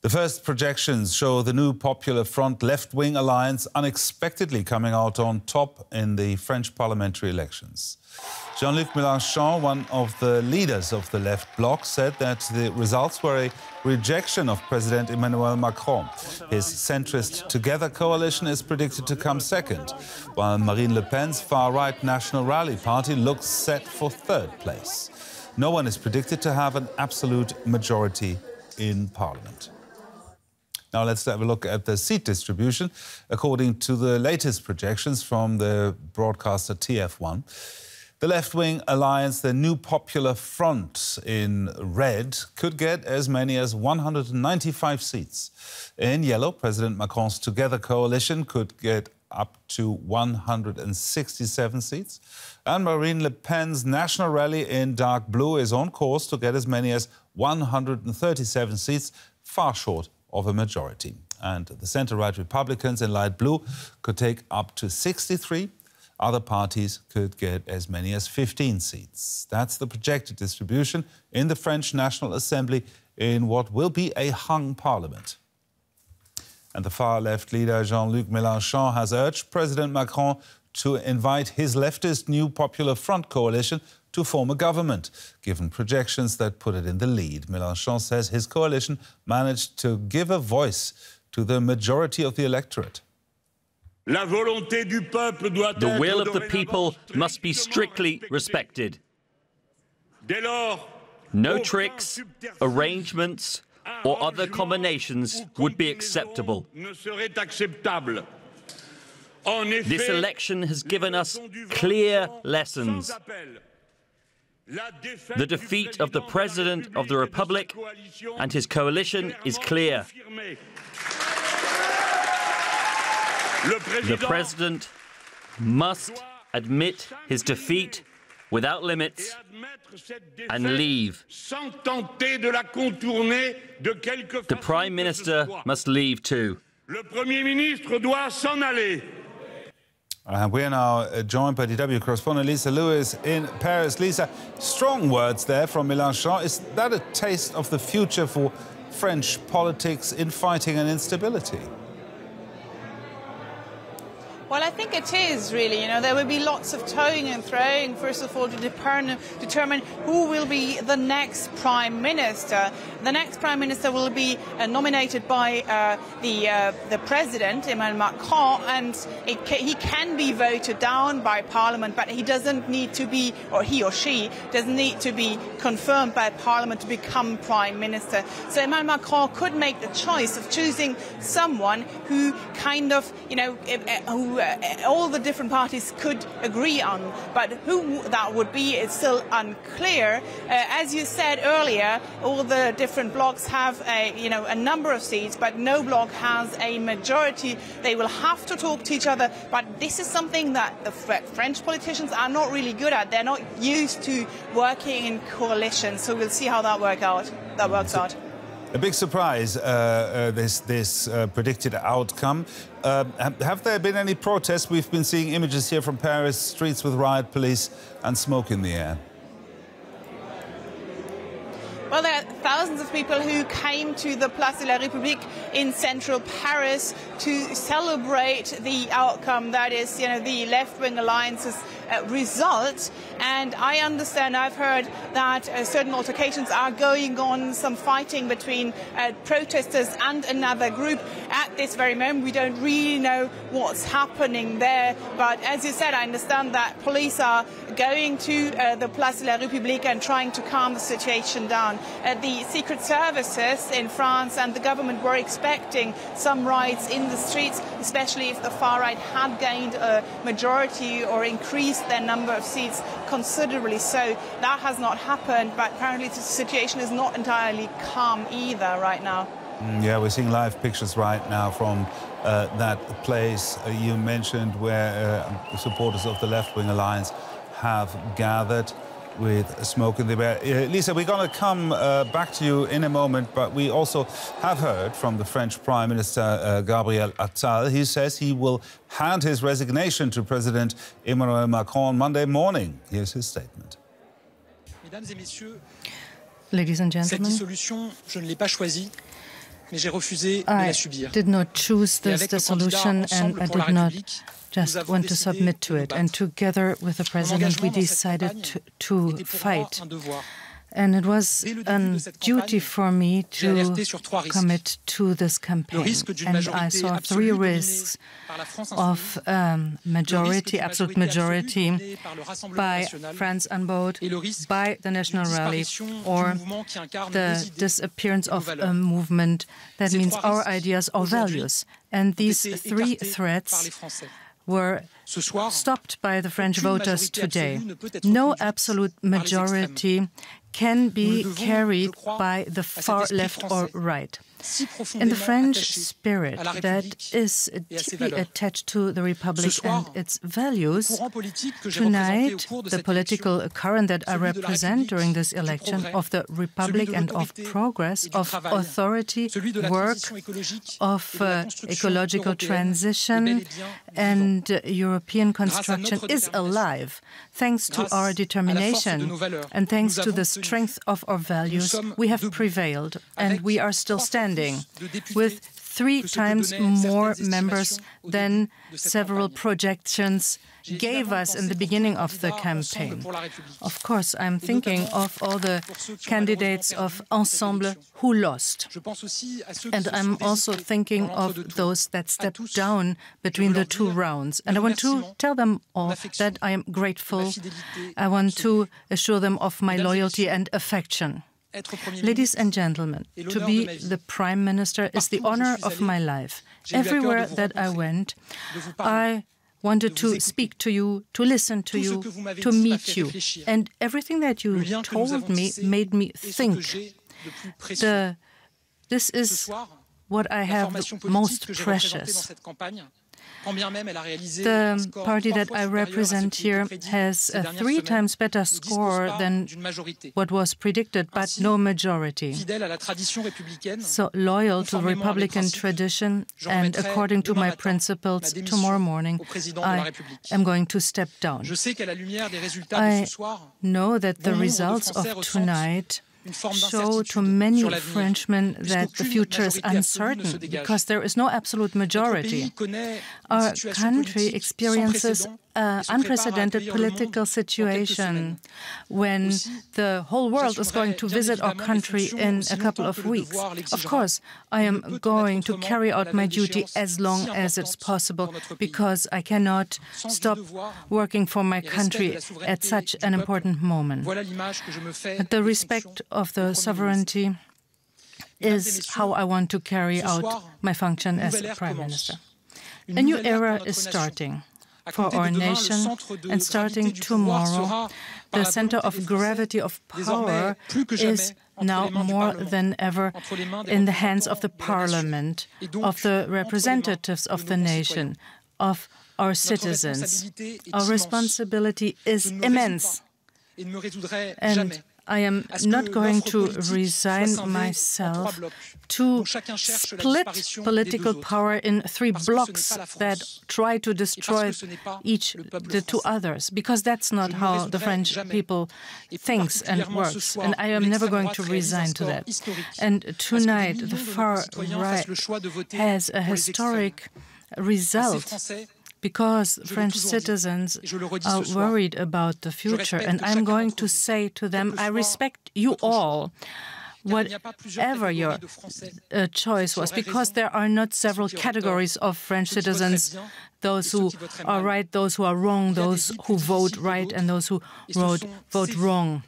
The first projections show the new Popular Front left-wing alliance unexpectedly coming out on top in the French parliamentary elections. Jean-Luc Mélenchon, one of the leaders of the left bloc, said that the results were a rejection of President Emmanuel Macron. His centrist Together coalition is predicted to come second, while Marine Le Pen's far-right National Rally party looks set for third place. No one is predicted to have an absolute majority in parliament. Now let's have a look at the seat distribution. According to the latest projections from the broadcaster TF1, the left-wing alliance, the New Popular Front in red, could get as many as 195 seats. In yellow, President Macron's Together coalition could get up to 167 seats. And Marine Le Pen's National Rally in dark blue is on course to get as many as 137 seats, far short of a majority. And the centre-right Republicans in light blue could take up to 63. Other parties could get as many as 15 seats. That's the projected distribution in the French National Assembly in what will be a hung parliament. And the far-left leader Jean-Luc Mélenchon has urged President Macron to invite his leftist New Popular Front coalition to form a government, given projections that put it in the lead. Mélenchon says his coalition managed to give a voice to the majority of the electorate. The will of the people must be strictly respected. No tricks, arrangements, or other combinations would be acceptable. This election has given us clear lessons. The defeat of the President of the Republic and his coalition is clear. The President must admit his defeat without limits and leave. The Prime Minister must leave too. We are now joined by DW correspondent Lisa Lewis in Paris. Lisa, strong words there from Mélenchon. Is that a taste of the future for French politics in fighting an instability? Well, I think it is, really. You know, there will be lots of toing and throwing, first of all, to determine who will be the next Prime Minister. The next Prime Minister will be nominated by the President, Emmanuel Macron, and he can be voted down by Parliament, but he doesn't need to be, or he or she doesn't need to be confirmed by Parliament to become Prime Minister. So Emmanuel Macron could make the choice of choosing someone who kind of, you know, who all the different parties could agree on, but who that would be is still unclear. As you said earlier, all the different blocs have a number of seats, but no bloc has a majority. They will have to talk to each other, but this is something that the French politicians are not really good at. They're not used to working in coalitions, so we'll see how that works out. A big surprise, this predicted outcome. Have there been any protests? We've been seeing images here from Paris, streets with riot police and smoke in the air. Well, there are thousands of people who came to the Place de la République in central Paris to celebrate the outcome, that is, you know, the left-wing alliance's result. And I understand, I've heard that certain altercations are going on, some fighting between protesters and another group. At this very moment, we don't really know what's happening there. But as you said, I understand that police are going to the Place de la République and trying to calm the situation down. The secret services in France and the government were expecting some riots in the streets, especially if the far right had gained a majority or increased their number of seats considerably. So that has not happened, but apparently the situation is not entirely calm either right now. Yeah, we're seeing live pictures right now from that place you mentioned where supporters of the left-wing alliance have gathered with smoke in the air. Lisa, we're going to come back to you in a moment, but we also have heard from the French Prime Minister Gabriel Attal. He says he will hand his resignation to President Emmanuel Macron Monday morning. Here's his statement. Ladies and gentlemen, I did not choose this dissolution, and I did not just want to submit to it. And together with the president, we decided to fight. And it was a duty for me to commit to this campaign. And I saw three risks of majority, absolute majority, by France Unbowed, by the National Rally, or the disappearance of a movement that means our ideas or values. And these three threats were stopped by the French voters today. No absolute majority can be carried by the far left or right. In the French spirit that is deeply attached to the Republic and its values, tonight, the political current that I represent during this election of the Republic and of progress, of authority, work, of ecological transition and European construction is alive, thanks to our determination and thanks to the strength of our values. We have prevailed and we are still standing with 3 times more members than several projections gave us in the beginning of the campaign. Of course, I'm thinking of all the candidates of Ensemble who lost. And I'm also thinking of those that stepped down between the 2 rounds. And I want to tell them all that I am grateful. I want to assure them of my loyalty and affection. Ladies and gentlemen, to be the Prime Minister is the honor of my life. Everywhere that I went, I wanted to speak to you, to listen to you, to meet you. And everything that you told me made me think. This is what I have the most precious. The party that I represent here has a 3 times better score than what was predicted, but no majority. So loyal to Republican tradition and according to my principles, tomorrow morning I am going to step down. I know that the results of tonight show to many Frenchmen that the future is uncertain because there is no absolute majority. Our country experiences an unprecedented political situation when the whole world is going to visit our country in a couple of weeks. Of course, I am going to carry out my duty as long as it's possible because I cannot stop working for my country at such an important moment. The respect of the sovereignty is how I want to carry out my function as Prime Minister. A new era is starting for our nation, and starting tomorrow, the center of gravity of power is now more than ever in the hands of the Parliament, of the representatives of the nation, of our citizens. Our responsibility is immense, and I am not going to resign myself to split political power in 3 blocs that try to destroy the 2 others, because that's not how the French people thinks and works, and I am never going to resign to that. And tonight, the far right has a historic result, because French citizens are worried about the future. And I'm going to say to them, I respect you all, whatever your choice was, because there are not several categories of French citizens, those who are right, those who are wrong, those who vote right and those who vote wrong.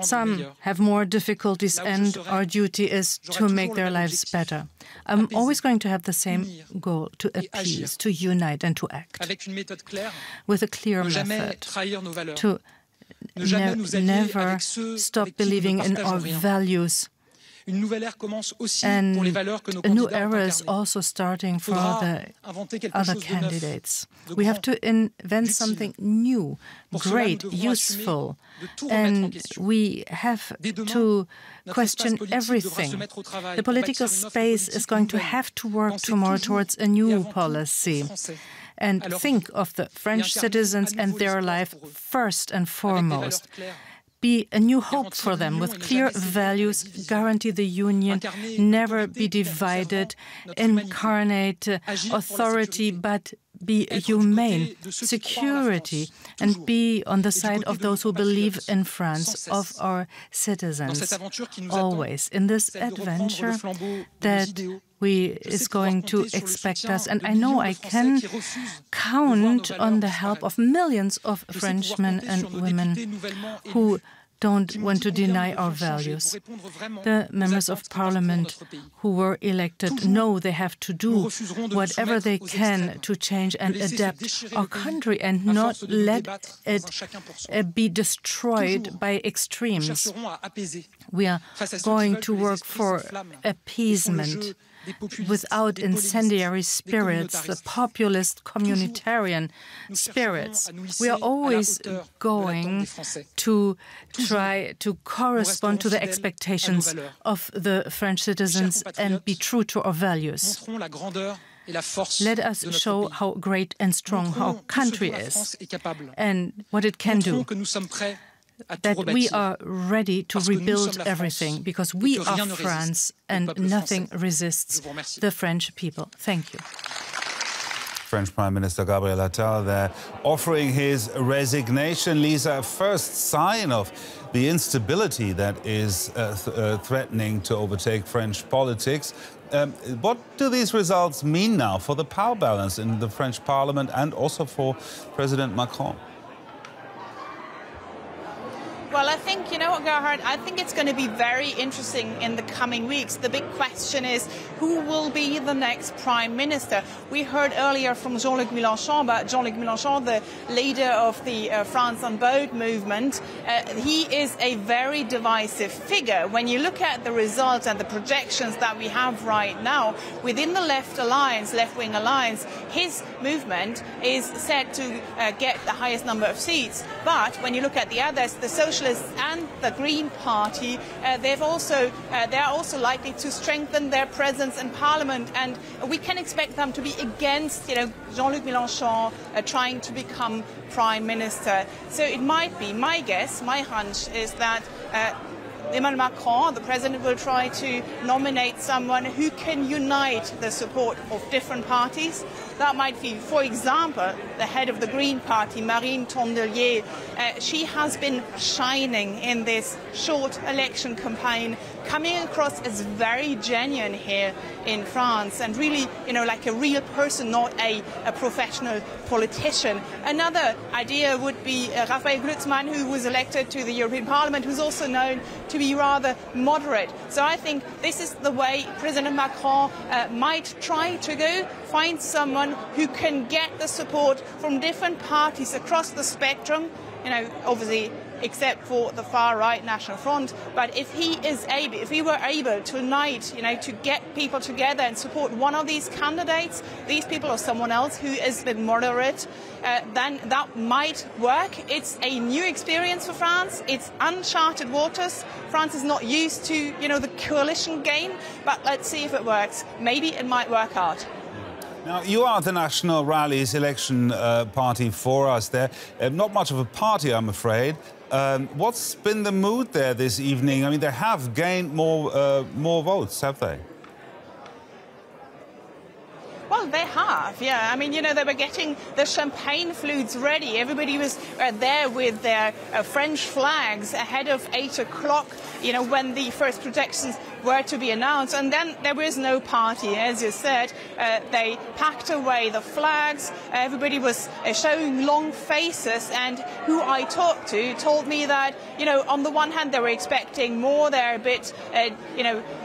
Some have more difficulties, and our duty is to make their lives better. I'm always going to have the same goal, to appease, to unite and to act with a clear method, to never stop believing in our values. And a new era is also starting for the other candidates. We have to invent something new, great, useful, and we have to question everything. The political space is going to have to work tomorrow towards a new policy and think of the French citizens and their life first and foremost, be a new hope for them with clear values, guarantee the union, never be divided, incarnate authority, but be humane, security, and be on the side of those who believe in France, of our citizens, always. In this adventure that is going to expect us. And I know I can count on the help of millions of Frenchmen and women who don't want to deny our values. The members of parliament who were elected know they have to do whatever they can to change and adapt our country and not let it be destroyed by extremes. We are going to work for appeasement without incendiary spirits, the populist communitarian spirits. We are always going to try to correspond to the expectations of the French citizens and be true to our values. Let us show how great and strong our country is and what it can do. That we are ready to rebuild everything, because we are France and nothing resists the French people. Thank you. French Prime Minister Gabriel Attal there offering his resignation. Lisa, a first sign of the instability that is threatening to overtake French politics. What do these results mean now for the power balance in the French Parliament and also for President Macron? Well, I think, you know what, Gerhard, I think it's going to be very interesting in the coming weeks. The big question is, who will be the next Prime Minister? We heard earlier from Jean-Luc Mélenchon, but Jean-Luc Mélenchon, the leader of the France on Bold movement, he is a very divisive figure. When you look at the results and the projections that we have right now, within the left alliance, left-wing alliance, his movement is set to get the highest number of seats. But when you look at the others, the Socialists and the Green Party, they are also likely to strengthen their presence in Parliament, and we can expect them to be against, Jean-Luc Mélenchon trying to become Prime Minister. So it might be, my guess, my hunch is that Emmanuel Macron, the president, will try to nominate someone who can unite the support of different parties. That might be, for example, the head of the Green Party, Marine Tondelier. She has been shining in this short election campaign, coming across as very genuine here in France and really, like a real person, not a professional politician. Another idea would be Raphael Glucksmann, who was elected to the European Parliament, who's also known to be rather moderate. So I think this is the way President Macron might try to go, find someone who can get the support from different parties across the spectrum, obviously except for the far-right National Front. But if we were able tonight, to get people together and support one of these candidates, these people or someone else who is a bit moderate, then that might work. It's a new experience for France. It's uncharted waters. France is not used to, the coalition game, but let's see if it works. Maybe it might work out. Now, you are the National Rally's election party for us there. Not much of a party, I'm afraid. What's been the mood there this evening? I mean, they have gained more votes, have they? Well, they have, yeah. I mean, they were getting the champagne flutes ready. Everybody was there with their French flags ahead of 8 o'clock, when the first projections were to be announced. And then there was no party, as you said. They packed away the flags. Everybody was showing long faces. And who I talked to told me that, on the one hand, they were expecting more. They're a bit,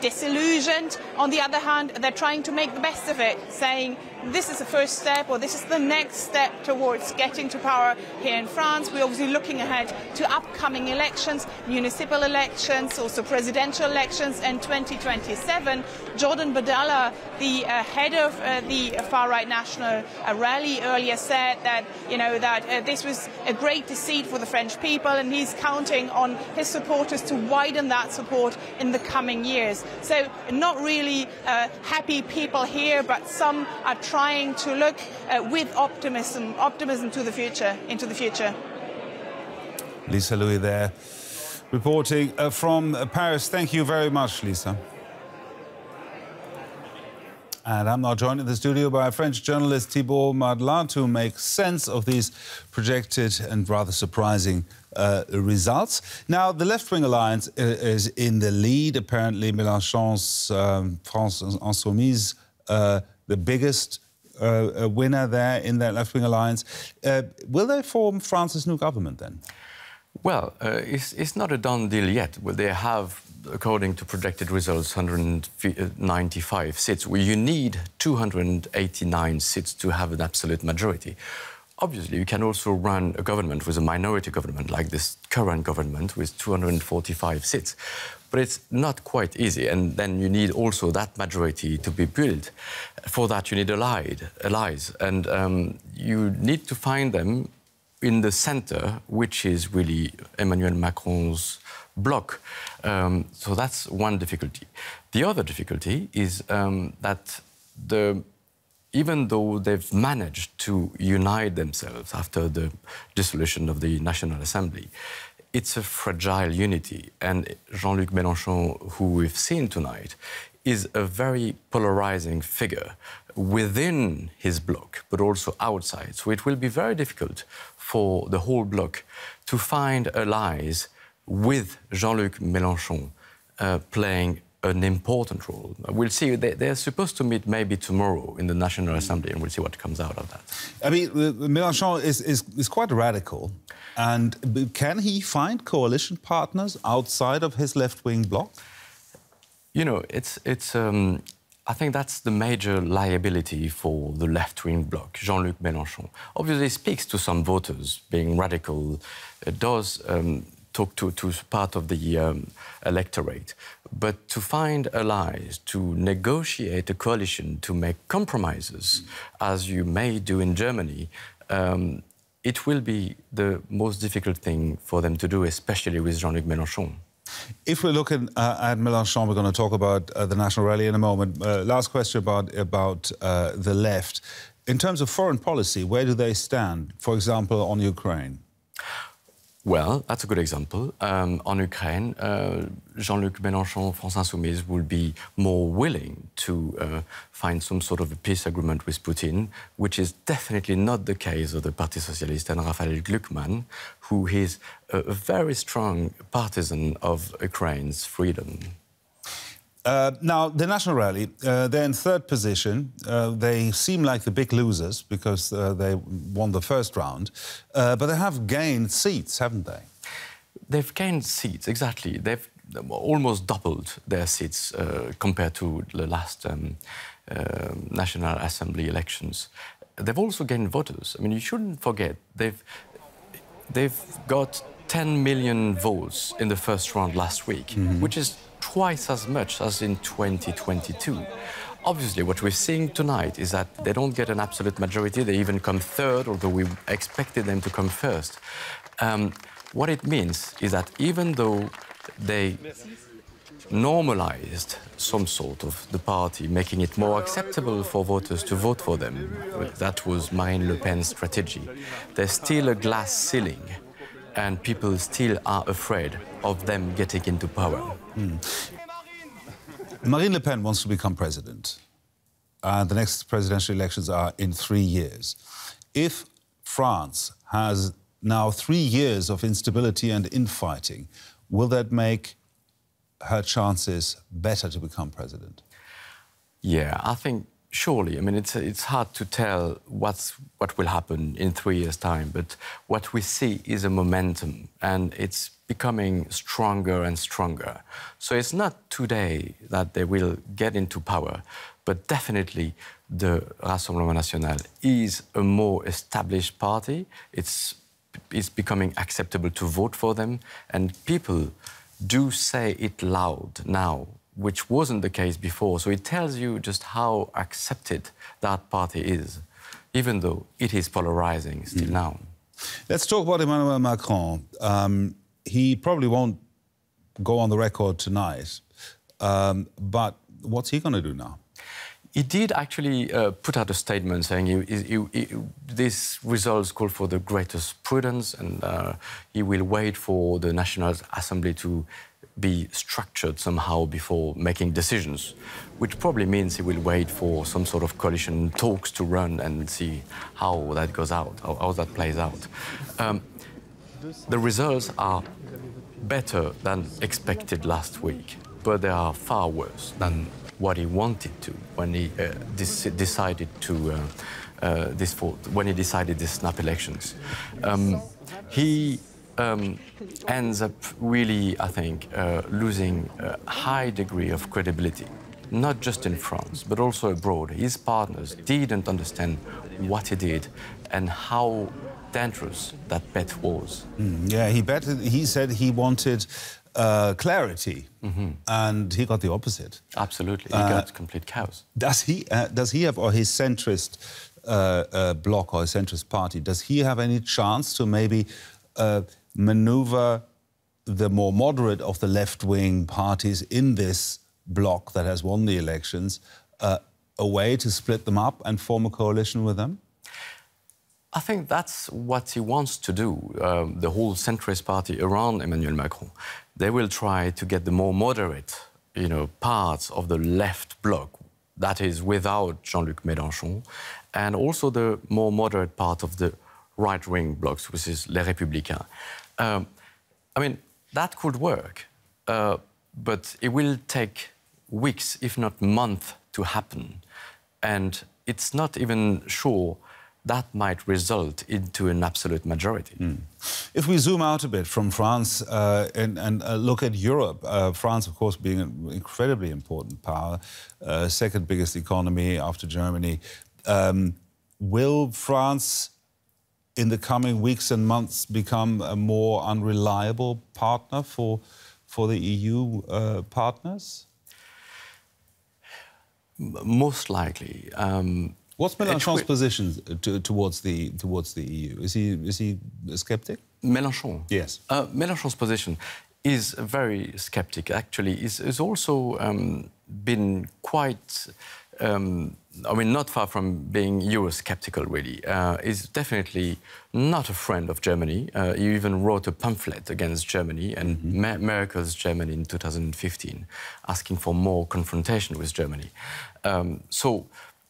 disillusioned. On the other hand, they're trying to make the best of it, saying this is the first step, or this is the next step towards getting to power here in France. We're obviously looking ahead to upcoming elections, municipal elections, also presidential elections in 2027. Jordan Bardella, the head of the far-right National Rally, earlier said that, that this was a great defeat for the French people, and he's counting on his supporters to widen that support in the coming years. So not really happy people here, but some are trying to look with optimism to the future, into the future. Lisa Louis there. reporting from Paris. Thank you very much, Lisa. And I'm now joined in the studio by French journalist Thibault Madelin to make sense of these projected and rather surprising results. Now, the left-wing alliance is in the lead. Apparently, Mélenchon's France Insoumise, the biggest winner there in that left-wing alliance. Will they form France's new government then? Well, it's not a done deal yet. Well, they have, according to projected results, 195 seats. Well, you need 289 seats to have an absolute majority. Obviously, you can also run a government with a minority government, like this current government, with 245 seats. But it's not quite easy, and then you need also that majority to be built. For that, you need allies, and you need to find them in the centre, which is really Emmanuel Macron's bloc. So that's one difficulty. The other difficulty is that even though they've managed to unite themselves after the dissolution of the National Assembly, it's a fragile unity. And Jean-Luc Mélenchon, who we've seen tonight, is a very polarizing figure within his bloc, but also outside. So it will be very difficult for the whole bloc to find allies with Jean-Luc Mélenchon playing an important role. We'll see. They're supposed to meet maybe tomorrow in the National Assembly, and we'll see what comes out of that. I mean, Mélenchon is quite radical. And can he find coalition partners outside of his left-wing bloc? You know, I think that's the major liability for the left-wing bloc, Jean-Luc Mélenchon. Obviously, he speaks to some voters, being radical, does talk to part of the electorate. But to find allies, to negotiate a coalition, to make compromises, as you may do in Germany, it will be the most difficult thing for them to do, especially with Jean-Luc Mélenchon. If we're looking at Mélenchon, we're going to talk about the National Rally in a moment. Last question about the left. In terms of foreign policy, where do they stand, for example, on Ukraine? Well, that's a good example. On Ukraine, Jean-Luc Mélenchon, France Insoumise, will be more willing to find some sort of a peace agreement with Putin, which is definitely not the case of the Parti Socialiste and Raphael Gluckman, who is a very strong partisan of Ukraine's freedom. Now, the National Rally, they're in third position. They seem like the big losers because they won the first round. But they have gained seats, haven't they? They've gained seats, exactly. They've almost doubled their seats compared to the last National Assembly elections. They've also gained voters. I mean, you shouldn't forget, they've got 10 million votes in the first round last week, which is twice as much as in 2022. Obviously, what we're seeing tonight is that they don't get an absolute majority. They even come third, although we expected them to come first. What it means is that even though they normalized some sort of the party, making it more acceptable for voters to vote for them, that was Marine Le Pen's strategy, there's still a glass ceiling, and people still are afraid of them getting into power. Marine Le Pen wants to become president. The next presidential elections are in 3 years. If France has now 3 years of instability and infighting, will that make her chances better to become president? Yeah, I think surely. I mean, it's hard to tell what will happen in 3 years' time, but what we see is a momentum, and it's becoming stronger and stronger. So it's not today that they will get into power, but definitely the Rassemblement National is a more established party. It's becoming acceptable to vote for them, and people do say it loud now, which wasn't the case before. So it tells you just how accepted that party is, even though it is polarizing still now. Let's talk about Emmanuel Macron. He probably won't go on the record tonight, but what's he going to do now? He did actually put out a statement saying these results call for the greatest prudence, and he will wait for the National Assembly to be structured somehow before making decisions, which probably means he will wait for some sort of coalition talks to run and see how that goes out, how that plays out. The results are better than expected last week, but they are far worse than what he wanted to when he decided these snap elections. He ends up really, I think, losing a high degree of credibility, not just in France, but also abroad. His partners didn't understand what he did and how dangerous that bet was. Yeah, he said he wanted clarity, and he got the opposite. Absolutely, he got complete chaos. Does he have, or his centrist bloc or his centrist party, does he have any chance to maybe maneuver the more moderate of the left-wing parties in this bloc that has won the elections a way to split them up and form a coalition with them? I think that's what he wants to do, the whole centrist party around Emmanuel Macron. They will try to get the more moderate, parts of the left bloc, that is without Jean-Luc Mélenchon, and also the more moderate part of the right-wing blocs, which is Les Républicains. I mean, that could work, but it will take weeks, if not months, to happen. And it's not even sure that might result into an absolute majority. If we zoom out a bit from France and look at Europe, France, of course, being an incredibly important power, second biggest economy after Germany, will France, in the coming weeks and months, become a more unreliable partner for the EU partners? Most likely. What's Mélenchon's position towards the EU? Is he a skeptic? Mélenchon? Yes. Mélenchon's position is very skeptic. Actually, is also been quite. I mean, not far from being Eurosceptical, really. Is definitely not a friend of Germany. He even wrote a pamphlet against Germany and Merkel's Germany in 2015, asking for more confrontation with Germany.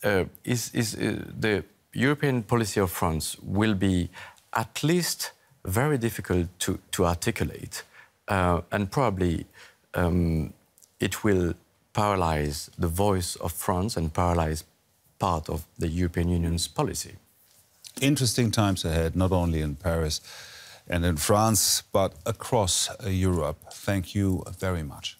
The European policy of France will be at least very difficult to articulate, and probably it will paralyze the voice of France and paralyze part of the European Union's policy. Interesting times ahead, not only in Paris and in France, but across Europe. Thank you very much.